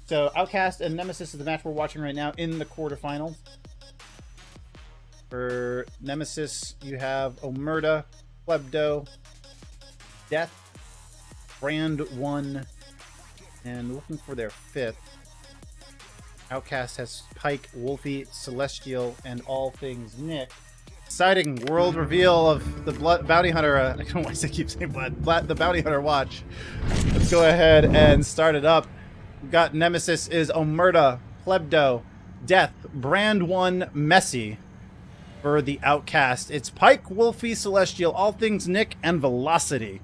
So OutCast and Nemesis is the match we're watching right now in the quarterfinals. For Nemesis, you have Omerta, plebdough, Death, BrandWon, and looking for their fifth. OutCast has Pike, Wolfy, Celestial, and AllThingsNic. Exciting world reveal of the bounty hunter. I don't know why I keep saying the bounty hunter watch. Let's go ahead and start it up. We've got Nemesis is Omerta, plebdough, Death, BrandWon, Messy. For the OutCast, it's Pike, Wolfy, Celestial, AllThingsNic, and Velocity.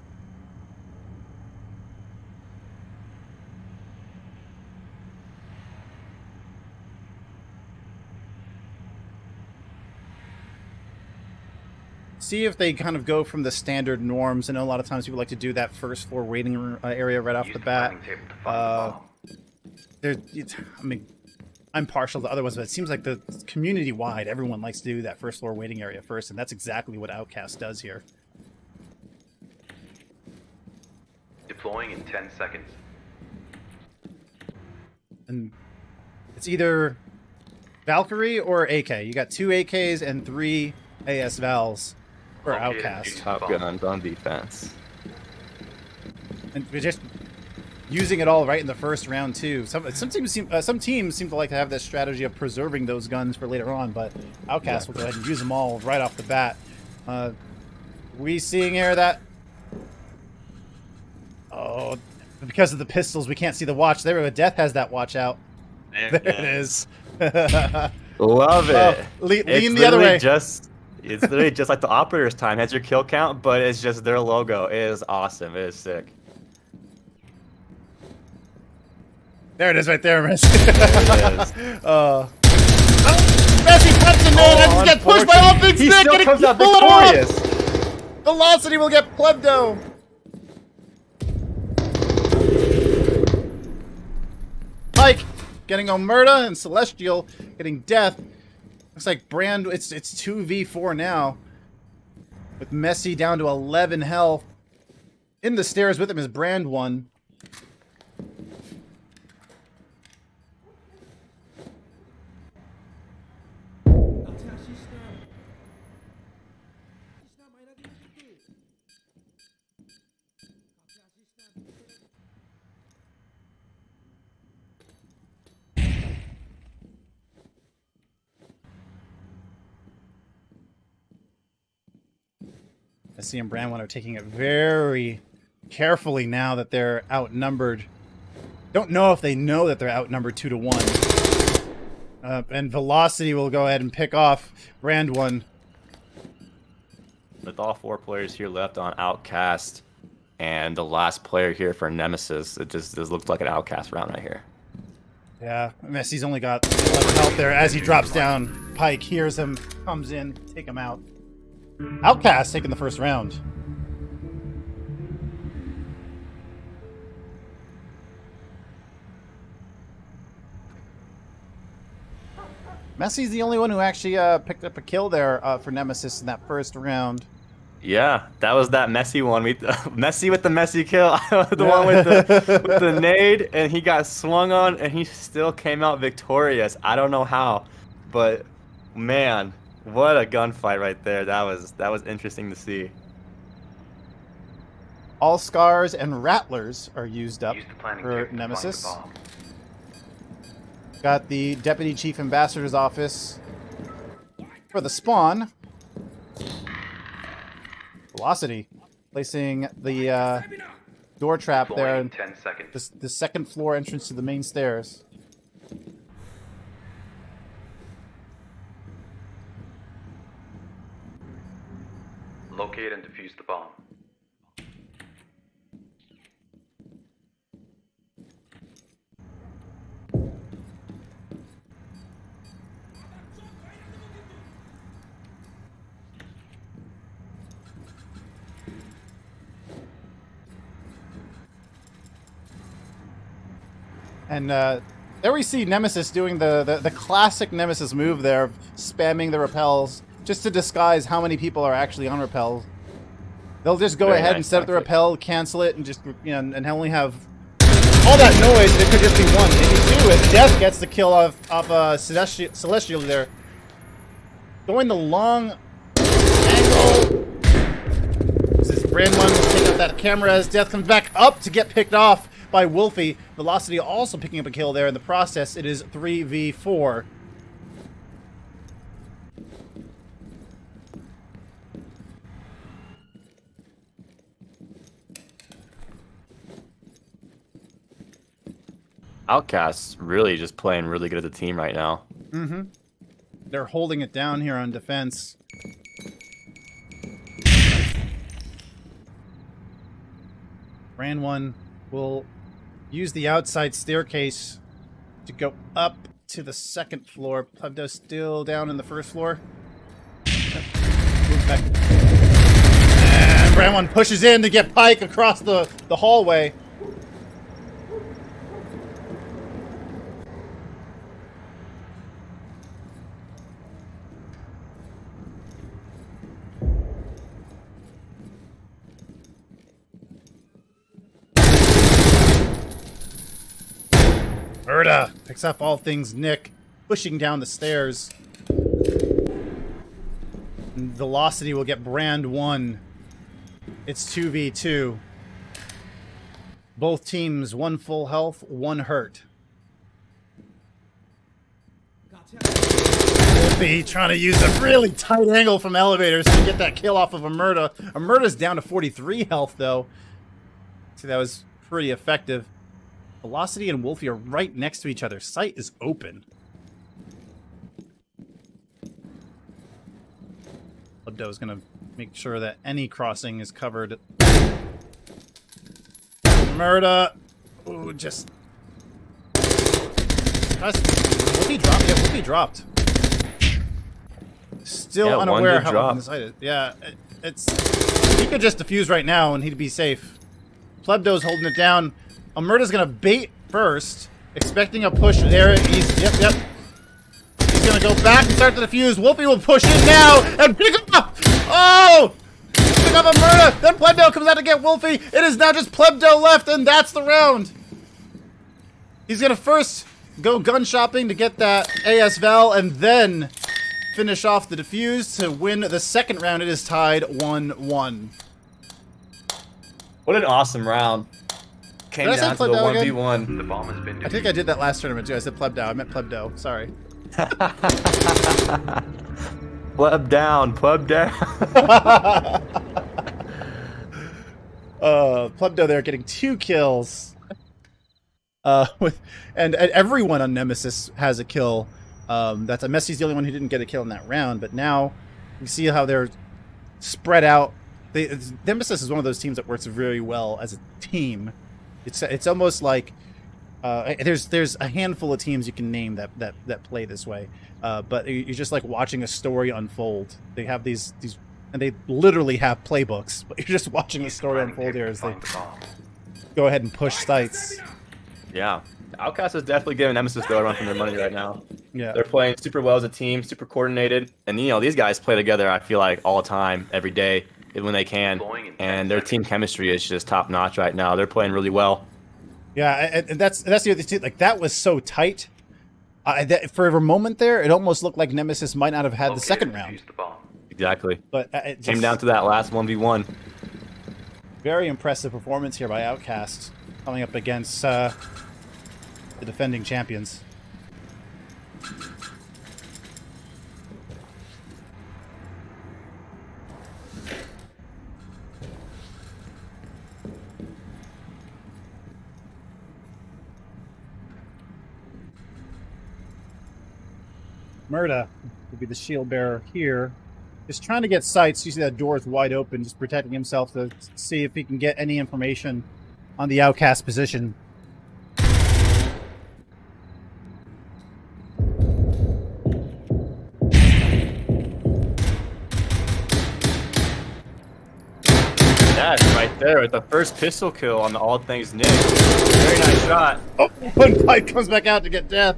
See if they kind of go from the standard norms. I know a lot of times people like to do that first floor waiting room area right off the bat. I mean, I'm partial to other ones, but it seems like the community-wide, everyone likes to do that first floor waiting area first, and that's exactly what OutCast does here. Deploying in 10 seconds. And it's either Valkyrie or AK. You got 2 AKs and 3 AS Vals for OutCast. Top guns on defense. And we're just using it all right in the first round too. Some teams seem to like to have this strategy of preserving those guns for later on, but OutCast will go ahead and use them all right off the bat. We seeing here that because of the pistols we can't see the watch. There we go. Death has that watch out. There it is. Love it. Lean the other way. It's literally just like the operator's time. It has your kill count, but it's just their logo. It is awesome. It is sick. There it is right there, Messi. Messi cuts in there and gets pushed by AllThingsNic. He still comes out victorious. Velocity will get plebdough. Pike getting Omerta and Celestial getting Death. Looks like it's 2v4 now. With Messi down to 11 health. In the stairs with him is BrandWon. Messi and BrandWon are taking it very carefully now that they're outnumbered. Don't know if they know that they're outnumbered 2-1. And Velocity will go ahead and pick off BrandWon. With all 4 players here left on OutCast, and the last player here for Nemesis, it just looks like an OutCast round right here. Yeah, Messi's only got 11 health there as he drops down. Pike hears him, comes in, take him out. OutCast taking the first round. Messi's the only one who actually picked up a kill there for Nemesis in that first round. Yeah, that was that Messi one. Messi with the Messi kill. The one with the nade, and he got swung on, and he still came out victorious. I don't know how, but man, what a gunfight right there. That was interesting to see. All Scars and Rattlers are used up for Nemesis. Got the Deputy Chief Ambassador's office for the spawn. Velocity placing the door trap there in 10 seconds. The second floor entrance to the main stairs. Locate and defuse the bomb. And there we see Nemesis doing the classic Nemesis move there, spamming the repels, just to disguise how many people are actually on repel. They'll just go ahead and set up the repel, cancel it, and just, you know, and only have all that noise, it could just be one, maybe two. And Death gets the kill off Celestial there. Going the long angle. This is BrandWon will take out that camera as Death comes back up to get picked off by Wolfy. Velocity also picking up a kill there. In the process, it is 3v4. OutCast's really just playing really good as a team right now. Mm-hmm. They're holding it down here on defense. BrandWon will use the outside staircase to go up to the second floor. Plebdough still down in the first floor. Move back. And BrandWon pushes in to get Pike across the hallway. Omerta picks up AllThingsNic, pushing down the stairs. And Velocity will get BrandWon. It's 2v2. Both teams, one full health, one hurt. Wolfy trying to use a really tight angle from elevators to get that kill off of Omerta. Omerta's down to 43 health, though. See, that was pretty effective. Velocity and Wolfy are right next to each other. Sight is open. Plebdough is going to make sure that any crossing is covered. Omerta. Ooh, just... Wolfy dropped. Yeah, Wolfy dropped. Still unaware how open the sight is. Yeah, it's... He could just defuse right now and he'd be safe. Plebdough's holding it down. Omerta's gonna bait first, expecting a push there. Yep. He's gonna go back and start the defuse. Wolfy will push in now and pick him up. Oh! Pick up Omerta. Then Plebdough comes out to get Wolfy. It is now just Plebdough left, and that's the round. He's gonna first go gun shopping to get that AS Val, and then finish off the defuse to win the second round. It is tied 1-1. What an awesome round. Came Did I say down to the Plebdough again? 1v1. The bomb has been I think I did that last tournament too. I said Plebdough. I meant Plebdough. Sorry. Pleb down. Plebdough there getting 2 kills. And everyone on Nemesis has a kill. That's a Messi's the only one who didn't get a kill in that round. But now you see how they're spread out. Nemesis is one of those teams that works very well as a team. It's almost like there's a handful of teams you can name that play this way, but you're just like watching a story unfold. They have these and they literally have playbooks, but you're just watching a story unfold here as they go ahead and push sites. Yeah, OutCast is definitely giving Nemesis a run for their money right now. Yeah, they're playing super well as a team, super coordinated, and these guys play together. I feel like all the time, every day when they can, and their team chemistry is just top notch right now. They're playing really well. Yeah, and that's the other thing. Like that was so tight. For a moment there, it almost looked like Nemesis might not have had the second round. Exactly. But it came down to that last 1v1. Very impressive performance here by OutCast, coming up against the defending champions. Omerta will be the shield bearer here. Just trying to get sights. You see that door is wide open, just protecting himself to see if he can get any information on the OutCast position. That's right there with the first pistol kill on the AllThingsNic. Very nice shot. Oh, when Pike comes back out to get Death.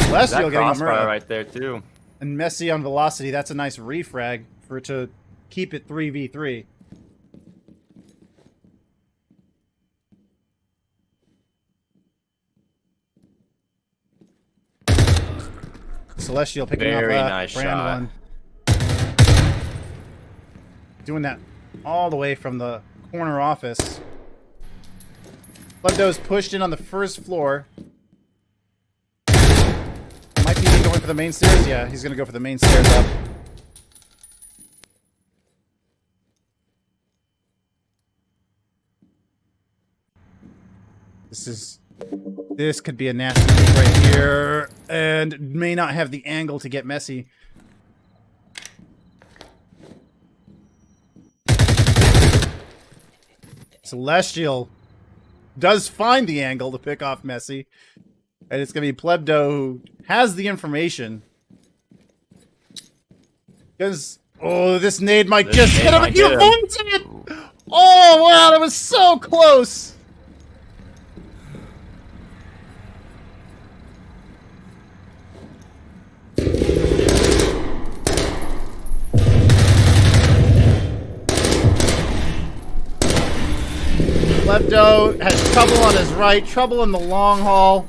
Celestial getting Omerta right there too. And Messi on Velocity. That's a nice refrag for it to keep it 3v3. Celestial picking Very up nice BrandWon. Doing that all the way from the corner office. Plebdough's pushed in on the first floor. Might be going for the main stairs. Yeah, he's going to go for the main stairs up. This could be a nasty thing right here, and may not have the angle to get messy. Celestial does find the angle to pick off Messi, and it's gonna be Plebdough who has the information. Because this nade might just hit him. He avoids it. Oh wow, that was so close. Plebdough has trouble on his right, trouble in the long haul.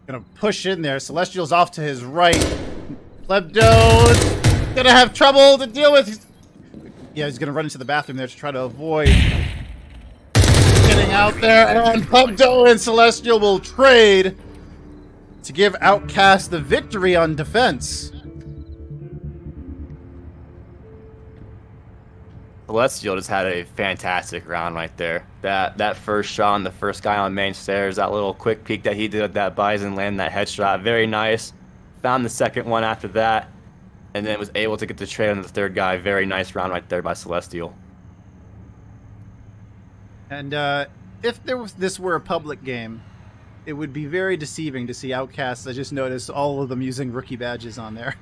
Gonna push in there. Celestial's off to his right. Plebdough gonna have trouble to deal with. Yeah, he's gonna run into the bathroom there to try to avoid getting out there. And Plebdough and Celestial will trade to give OutCast the victory on defense. Celestial just had a fantastic round right there. That first shot on the first guy on main stairs, that little quick peek that he did at that Bison, landing that headshot, very nice. Found the second one after that, and then was able to get the trade on the third guy. Very nice round right there by Celestial. And if this were a public game, it would be very deceiving to see OutCast. I just noticed all of them using rookie badges on there.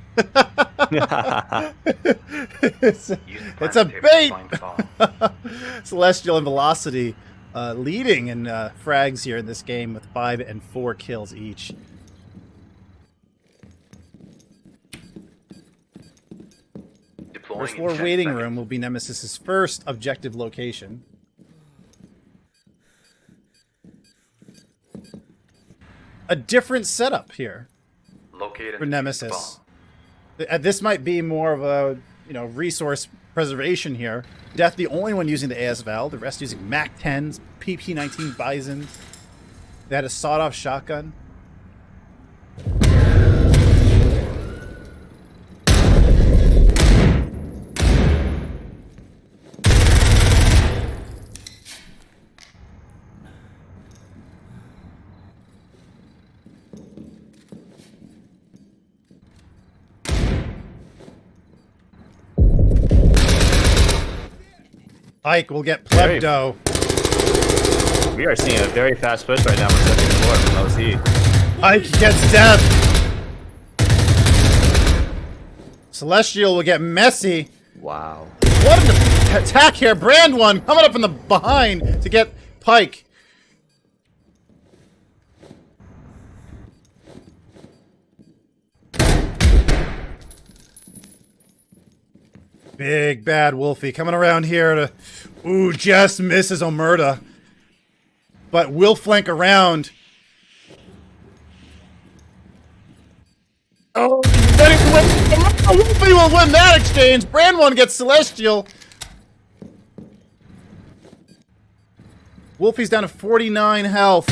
it's a bait! Celestial and Velocity leading in frags here in this game with 5 and 4 kills each. First floor waiting room will be Nemesis's first objective location. A different setup here for Nemesis. This might be more of a resource preservation here. Death the only one using the AS Val, the rest using MAC 10s, PP19 Bison. They had a sawed-off shotgun. Pike will get Plebdough. We are seeing a very fast push right now on the second floor from OC. Pike gets Death. Celestial will get Messy. Wow. What an attack here. BrandWon coming up from the behind to get Pike. Big bad Wolfy coming around here to, just misses Omerta. But will flank around. Oh, Wolfy will win that exchange. BrandWon gets Celestial. Wolfy's down to 49 health.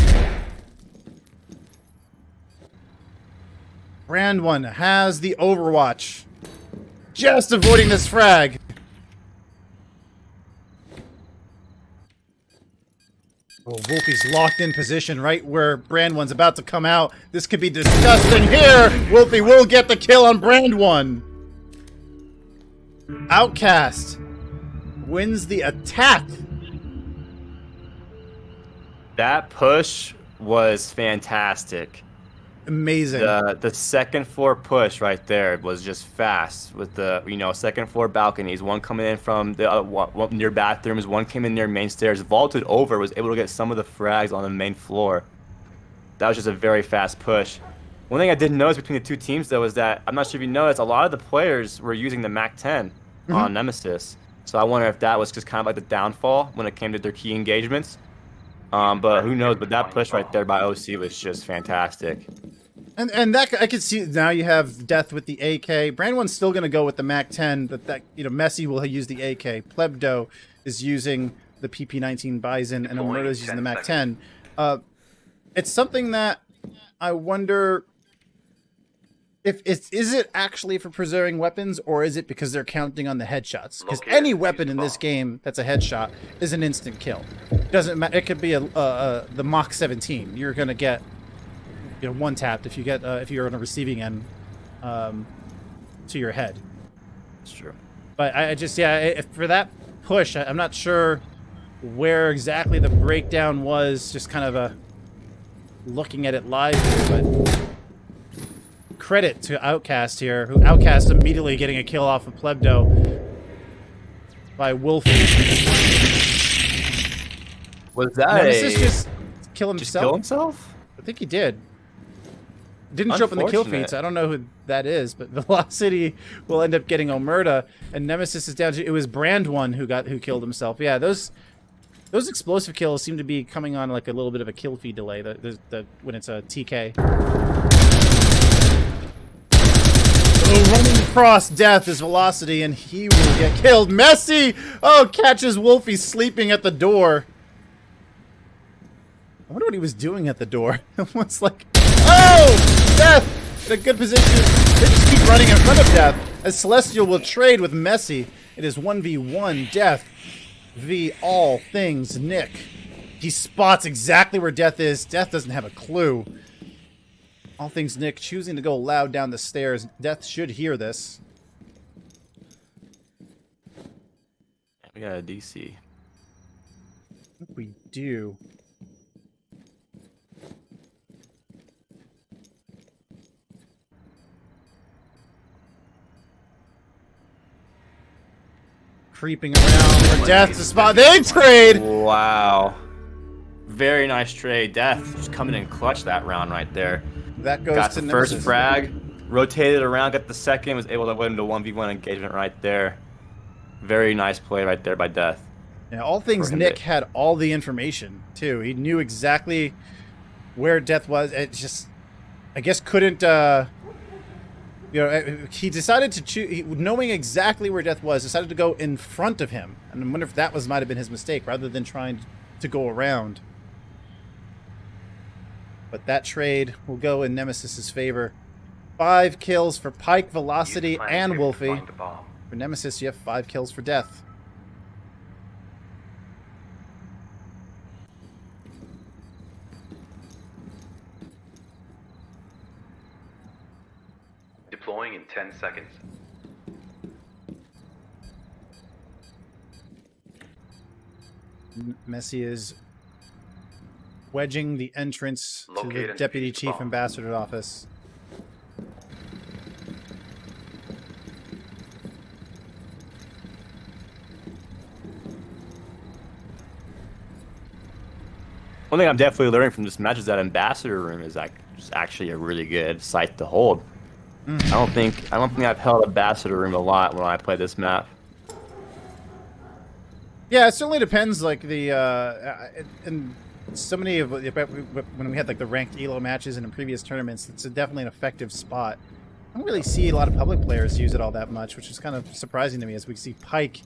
BrandWon has the Overwatch. Just avoiding this frag. Oh, Wolfy's locked in position right where BrandWon's about to come out. This could be disgusting here. Wolfy will get the kill on BrandWon. OutCast wins the attack. That push was fantastic. Amazing. The second floor push right there was just fast with the second floor balconies. One coming in from the one near bathrooms, one came in near main stairs, vaulted over, was able to get some of the frags on the main floor. That was just a very fast push. One thing I did notice between the two teams though is that I'm not sure if you noticed, a lot of the players were using the MAC 10 on Nemesis. So I wonder if that was just kind of like the downfall when it came to their key engagements. But who knows? But that push right there by OC was just fantastic. And that I could see now you have Death with the AK. BrandWon's still going to go with the MAC-10, but that Messi will use the AK. Plebdough is using the PP-19 Bison, and Omerta is using the MAC-10. It's something that I wonder if is it actually for preserving weapons, or is it because they're counting on the headshots? Because any weapon in this game that's a headshot is an instant kill. Doesn't matter. It could be the Mach 17. You're going to get one tapped if you get if you're on a receiving end to your head. That's true. But I just for that push, I'm not sure where exactly the breakdown was. Just kind of looking at it live here, but credit to OutCast here, who OutCast immediately getting a kill off of plebdough by Wolfy. Was that Nemesis just kill himself? Just kill himself? I think he did. Didn't show up in the kill feed, so I don't know who that is, but Velocity will end up getting Omerta, and Nemesis is down to, it was BrandWon who killed himself. Yeah, those explosive kills seem to be coming on like a little bit of a kill feed delay when it's a TK. Oh, running across Death is Velocity, and he will get killed. Messi! Oh, catches Wolfy sleeping at the door. I wonder what he was doing at the door. Almost like, oh! Death! In a good position. They just keep running in front of Death, as Celestial will trade with Messi. It is 1v1 Death v AllThingsNic. He spots exactly where Death is. Death doesn't have a clue. AllThingsNic choosing to go loud down the stairs. Death should hear this. We got a DC. I think we do. Creeping around for Death to spot. They trade! Wow. Very nice trade. Death just coming in clutch that round right there. That goes got to the Nemesis. first frag, rotated around, got the second, was able to win the 1v1 engagement right there. Very nice play right there by Death. Yeah, AllThingsNic had all the information too. He knew exactly where Death was. It just, I guess, couldn't. He decided to choose, knowing exactly where Death was, decided to go in front of him. And I wonder if that might have been his mistake, rather than trying to go around. But that trade will go in Nemesis's favor. 5 kills for Pike, Velocity, and Wolfy. For Nemesis, you have 5 kills for Death. Deploying in 10 seconds. Messi is wedging the entrance to Locate the and Deputy defuse the Chief bomb. Ambassador's office. One thing I'm definitely learning from this match is that Ambassador Room is actually a really good site to hold. I don't think I've held Ambassador Room a lot when I play this map. Yeah, it certainly depends. Like and so many of when we had like the ranked Elo matches and in previous tournaments, it's definitely an effective spot. I don't really see a lot of public players use it all that much, which is kind of surprising to me. As we see Pike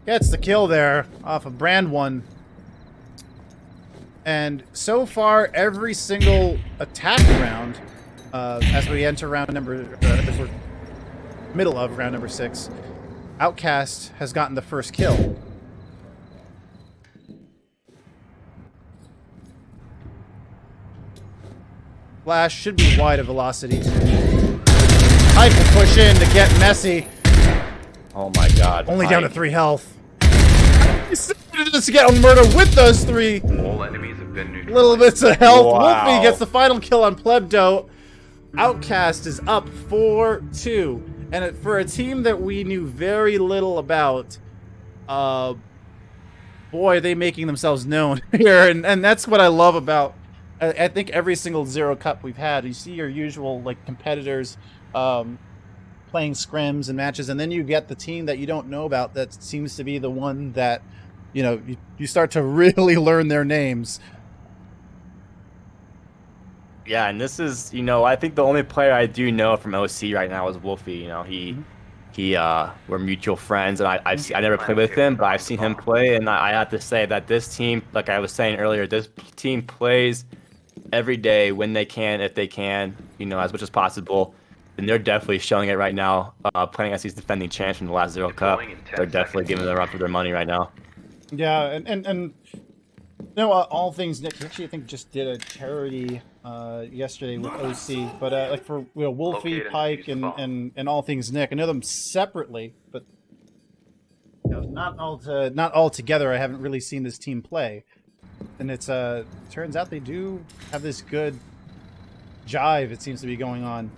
gets the kill there off of BrandWon. And so far, every single attack round, as we enter round number, as we're middle of round number 6, OutCast has gotten the first kill. Flash should be wide of Velocity. Pike will push in to get Messi. Oh my god. Only Pike. down to 3 health. He's to get Omerta with those 3 All enemies have been neutralized. little bits of health. Wow. Wolfy gets the final kill on plebdough. OutCast is up 4-2. And for a team that we knew very little about, boy, are they making themselves known here. And that's what I love about, I think, every single Zero Cup we've had. You see your usual like competitors playing playing scrims and matches, and then you get the team that you don't know about that seems to be the one that, you know, you start to really learn their names. Yeah, and this is, you know, I think the only player I do know from OC right now is Wolfy. You know, we're mutual friends, and I never played with him, but I've seen him play, and I have to say that this team, like I was saying earlier, this team plays every day when they can, if they can, you know, as much as possible. And they're definitely showing it right now, playing against these defending champs from the last Zero Cup. They're definitely giving them a run for their money right now. Yeah, and you know, AllThingsNic, actually, I think just did a charity yesterday with OC, but like for, you know, Wolfy, Pike, and AllThingsNic, I know them separately, but you know, not all together. I haven't really seen this team play, and it's turns out they do have this good jive. It seems to be going on.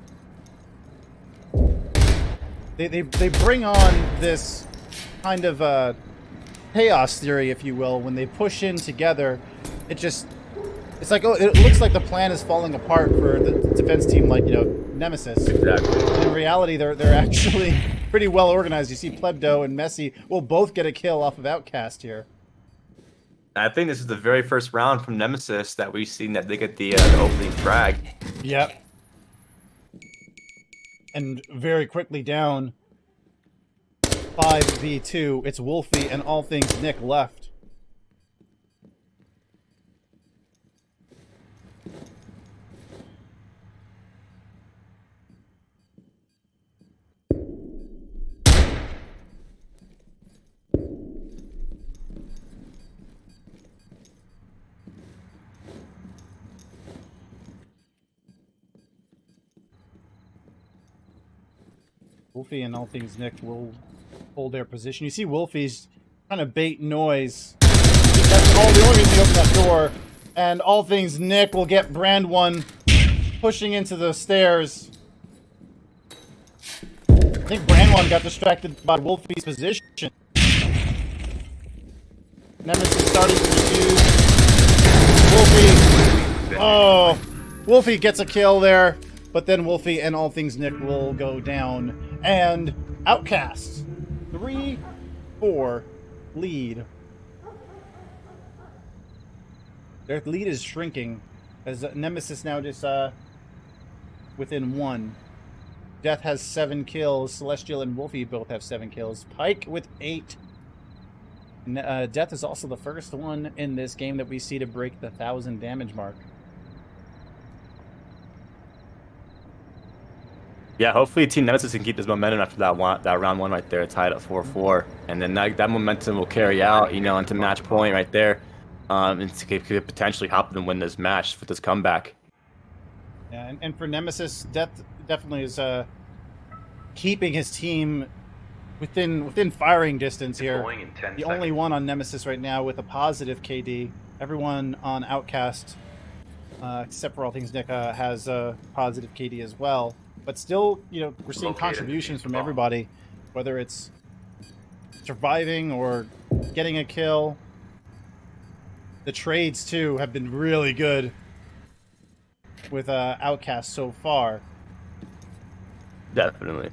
They bring on this kind of chaos theory, if you will, when they push in together. It's like, oh, it looks like the plan is falling apart for the defense team, like, you know, Nemesis. Exactly. In reality, they're actually pretty well organized. You see plebdough and Messi will both get a kill off of OutCast here. I think this is the very first round from Nemesis that we've seen that they get the opening frag. Yep. And very quickly down 5v2. It's Wolfy and AllThingsNic left. Wolfy and AllThingsNic will hold their position. You see Wolfy's trying to bait noise. That's the only reason he opened that door. And AllThingsNic will get BrandWon pushing into the stairs. I think BrandWon got distracted by Wolfy's position. Nemesis starting to defuse. Wolfy. Oh, Wolfy gets a kill there. But then Wolfy and AllThingsNic will go down. And OutCast. 3-4 lead. Their lead is shrinking as Nemesis now just within 1. Death has 7 kills. Celestial and Wolfy both have 7 kills. Pike with 8. Death is also the first one in this game that we see to break the 1,000 damage mark. Yeah, hopefully Team Nemesis can keep this momentum after that round 1 right there, tied at 4-4, and then that momentum will carry out, you know, into match point right there, and could potentially help them win this match with this comeback. Yeah, and for Nemesis, Death definitely is keeping his team within firing distance here. The only one on Nemesis right now with a positive KD. Everyone on OutCast, except for AllThingsNic, has a positive KD as well. But still, you know, we're seeing contributions from everybody, whether it's surviving or getting a kill. The trades, too, have been really good with OutCast so far. Definitely.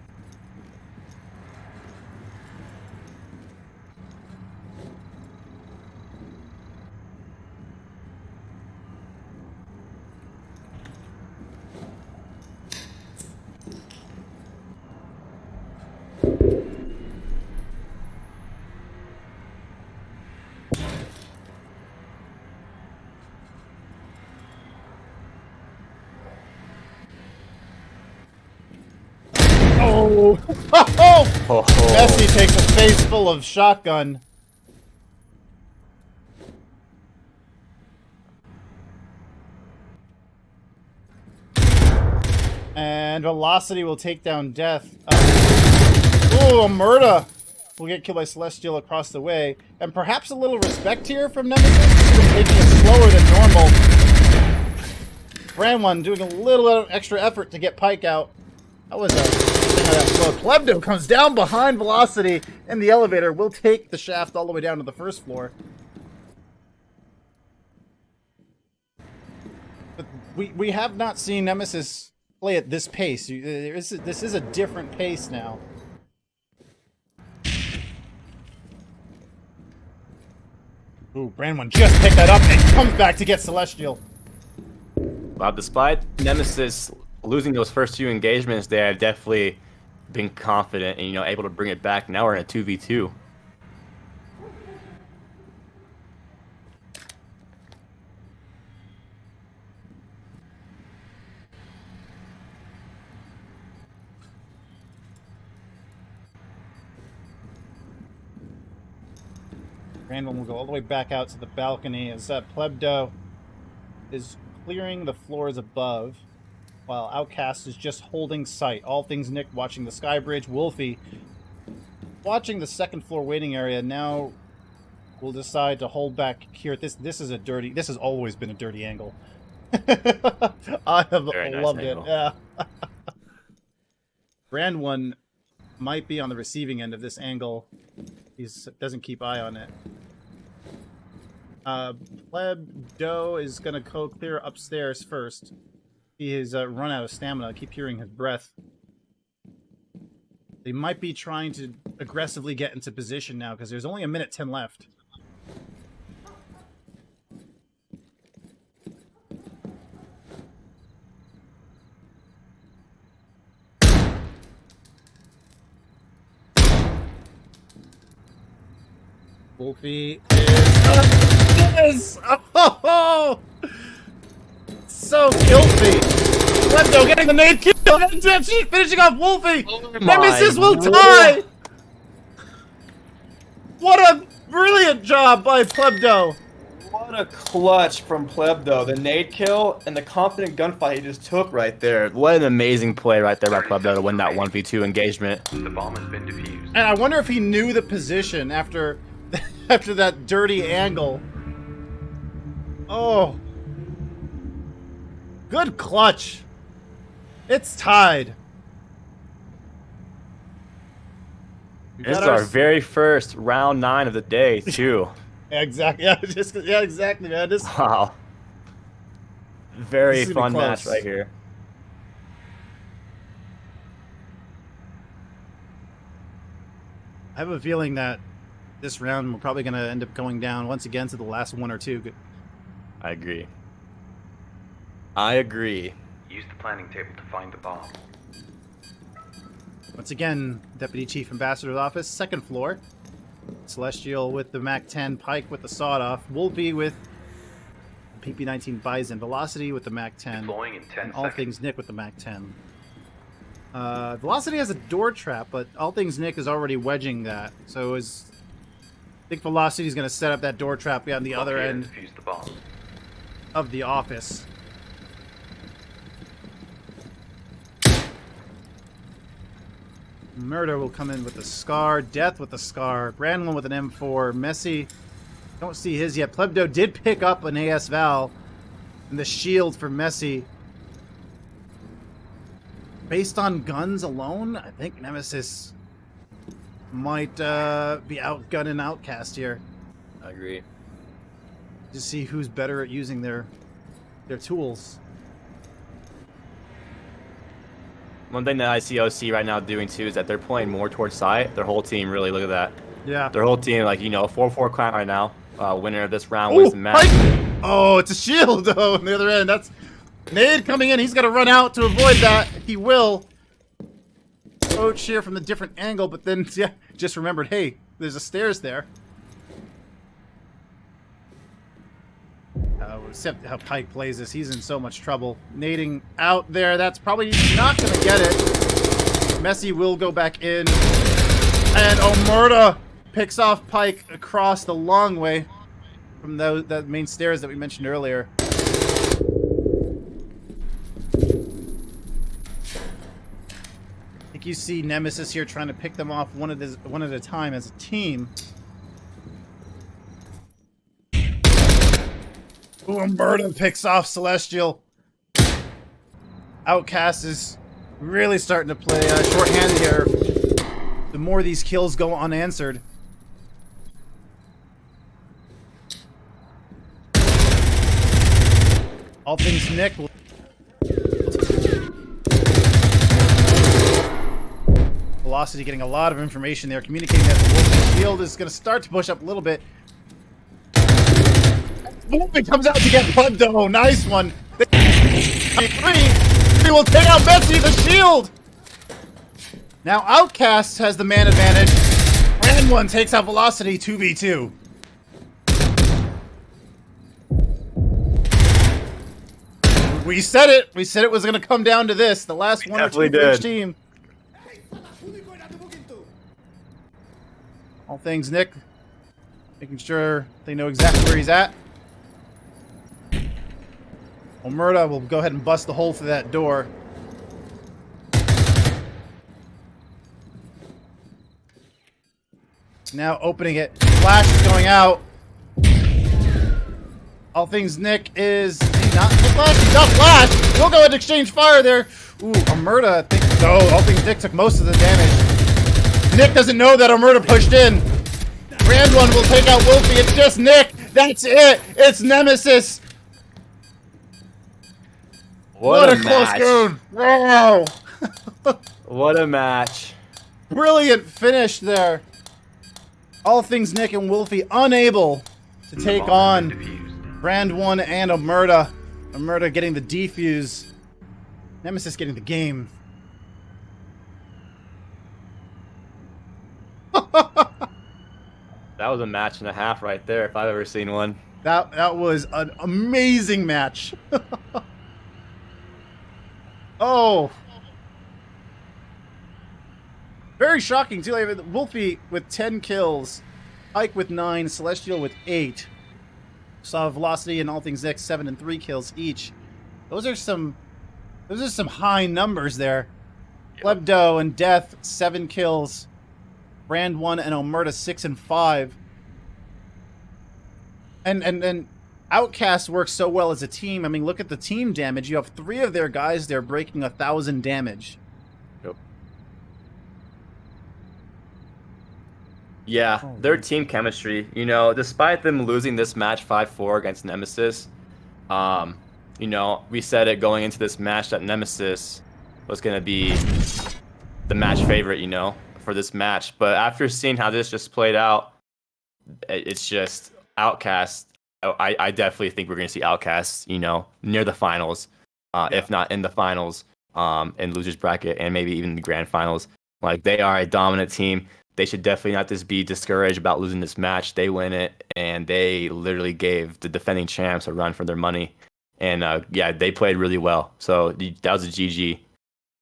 Oh! Messi takes a face full of shotgun. And Velocity will take down Death. Oh, Omerta will get killed by Celestial across the way. And perhaps a little respect here from Nemesis, making it slower than normal. BrandWon doing a little extra effort to get Pike out. That was plebdough comes down behind Velocity in the elevator. We'll take the shaft all the way down to the first floor. But we have not seen Nemesis play at this pace. This is a different pace now. Ooh, BrandWon just picked that up and comes back to get Celestial. Well, despite Nemesis losing those first 2 engagements, they have definitely been confident and, able to bring it back. Now we're in a 2v2. BrandWon will go all the way back out to the balcony as plebdough is clearing the floors above, while OutCast is just holding sight. AllThingsNic watching the sky bridge. Wolfy watching the second floor waiting area. Now will decide to hold back here. This is a dirty. This has always been a dirty angle. I have loved it. Yeah. BrandWon might be on the receiving end of this angle. He doesn't keep eye on it. Plebdough is going to clear upstairs first. He has run out of stamina. I keep hearing his breath. They might be trying to aggressively get into position now because there's only a minute 10 left. Wolfy is... Oh! So guilty! Plebdough getting the nade kill! She's finishing off Wolfy! Oh Nemesis will tie! What a brilliant job by Plebdough! What a clutch from Plebdough. The nade kill and the confident gunfight he just took right there. What an amazing play right there by Plebdough to win that 1v2 engagement. The bomb has been defused. And I wonder if he knew the position after that dirty angle. Oh. Good clutch. It's tied. This is our very first round 9 of the day, too. Exactly. Yeah, exactly, man. Wow. Very This is gonna fun be match close. right here. I have a feeling that this round we're probably going to end up going down once again to the last 1 or 2. I agree. I agree. Use the planning table to find the bomb. Once again, Deputy Chief Ambassador's office, 2nd floor. Celestial with the MAC-10, Pike with the sawed-off, Wolfy with the PP-19 Bison, Velocity with the MAC-10, Deploying in 10 and seconds. AllThingsNic with the MAC-10. Velocity has a door trap, but AllThingsNic is already wedging that, so I think Velocity is going to set up that door trap on the other Here, end defuse the bomb. of the office. Murder will come in with the Scar. Death with the Scar. BrandWon with an M4. Messi, don't see his yet. Plebdough did pick up an AS Val. And the shield for Messi. Based on guns alone, I think Nemesis might be outgunning OutCast here. I agree. To see who's better at using their tools. One thing that I see OC right now doing too is that they're playing more towards side. Their whole team, really, look at that. Yeah. Their whole team, like, 4-4 clan right now. Winner of this round wins the match. Pike! Oh, it's a shield though on the other end. That's nade coming in. He's got to run out to avoid that. He will. Approach here from the different angle, but then yeah, just remembered. Hey, there's a stairs there. Except how Pike plays this, he's in so much trouble. Nading out there, that's probably not going to get it. Messi will go back in. And Omerta picks off Pike across the long way from the main stairs that we mentioned earlier. I think you see Nemesis here trying to pick them off one at a time as a team. Ooh, Omerta picks off Celestial. OutCast is really starting to play shorthanded here. The more these kills go unanswered. AllThingsNic will Velocity getting a lot of information there, communicating that the Wolfy field is going to start to push up a little bit. Wolfy comes out to get plebdough. Nice one. Three will take out Betsy, the shield. Now OutCast has the man advantage. BrandWon takes out Velocity 2v2. We said it. We said it was going to come down to this. The last one or two for each team. AllThingsNic making sure they know exactly where he's at. Omerta will go ahead and bust the hole through that door. Now opening it. Flash is going out. AllThingsNic is not Flash. He's not Flash. We'll go ahead and exchange fire there. Ooh, Omerta. I think no. AllThingsNic took most of the damage. Nick doesn't know that Omerta pushed in. BrandWon will take out Wolfy. It's just Nick. That's it. It's Nemesis. What a close game. Wow. What a match. Brilliant finish there. AllThingsNic and Wolfy unable to take on BrandWon and Omerta. Omerta getting the defuse. Nemesis getting the game. That was a match and a half right there, if I've ever seen one. That was an amazing match. Oh. Very shocking, too. Like, Wolfy with 10 kills. Pike with 9. Celestial with 8. Saw Velocity and AllThingsNic 7 and 3 kills each. Those are some high numbers there. Yep. plebdough and Death 7 kills. BrandWon and Omerta 6 and 5. And OutCast works so well as a team. I mean, look at the team damage. You have 3 of their guys there breaking 1,000 damage. Yep. Yeah, their team chemistry, you know, despite them losing this match 5-4 against Nemesis, you know, we said it going into this match that Nemesis was going to be the match favorite, you know, for this match. But after seeing how this just played out, it's just OutCast. I definitely think we're going to see OutCast, you know, near the finals, if not in the finals, in losers bracket, and maybe even the grand finals. Like, they are a dominant team. They should definitely not just be discouraged about losing this match. They win it, and they literally gave the defending champs a run for their money. And yeah, they played really well. So that was a GG.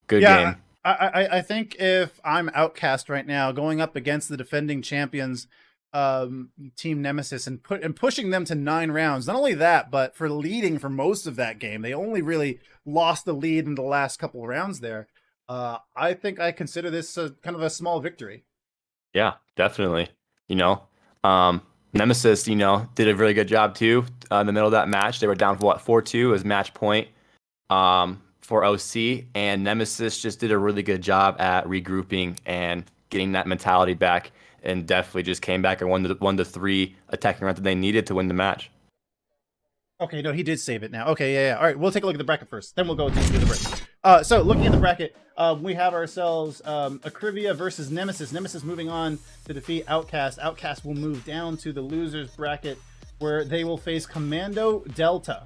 Good game. I think if I'm OutCast right now, going up against the defending champions, Team Nemesis, and pushing them to 9 rounds. Not only that, but for leading for most of that game, they only really lost the lead in the last couple of rounds there. I think I consider this kind of a small victory. Yeah, definitely. You know, Nemesis, you know, did a really good job too. In the middle of that match, they were down for 4-2 as match point for OC, and Nemesis just did a really good job at regrouping and getting that mentality back, and definitely just came back and won the 1-3 attacking run that they needed to win the match. Okay, no, he did save it now. Okay, yeah. All right, we'll take a look at the bracket first. Then we'll go to the break. So, looking at the bracket, we have ourselves Akrivia versus Nemesis. Nemesis moving on to defeat OutCast. OutCast will move down to the losers bracket, where they will face Commando Delta.